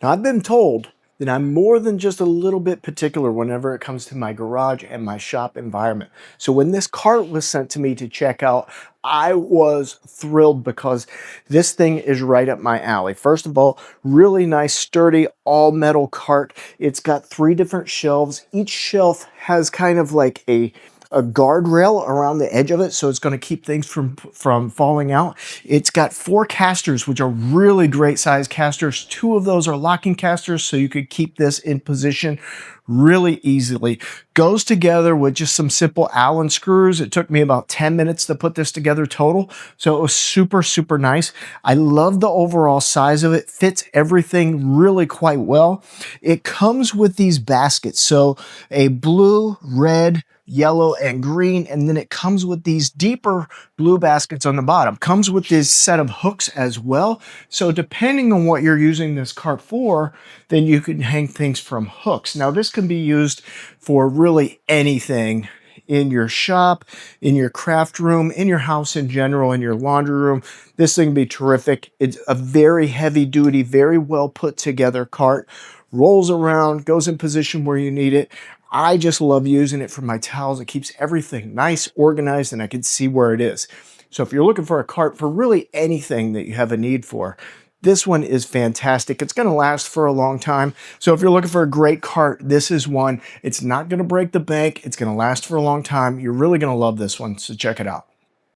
Now, I've been told that I'm more than just a little bit particular whenever it comes to my garage and my shop environment. So when this cart was sent to me to check out, I was thrilled because this thing is right up my alley. First of all, really nice, sturdy, all metal cart. It's got 3 different shelves. Each shelf has kind of like a guardrail around the edge of it, so it's going to keep things from falling out. It's got 4 casters, which are really great size casters. 2 of those are locking casters, so you could keep this in position really easily. Goes together with just some simple Allen screws. It took me about 10 minutes to put this together total, so it was super, super nice. I love the overall size of it. Fits everything really quite well. It comes with these baskets, so a blue, red, yellow, and green, and then it comes with these deeper blue baskets on the bottom. Comes with this set of hooks as well, so depending on what you're using this cart for, then you can hang things from hooks. Now this can be used for really anything in your shop, in your craft room, in your house in general, in your laundry room. This thing can be terrific. It's a very heavy duty, very well put together cart. Rolls around, goes in position where you need it. I just love using it for my towels. It keeps everything nice, organized, and I can see where it is. So if you're looking for a cart for really anything that you have a need for, this one is fantastic. It's going to last for a long time. So if you're looking for a great cart, this is one. It's not going to break the bank. It's going to last for a long time. You're really going to love this one, so check it out.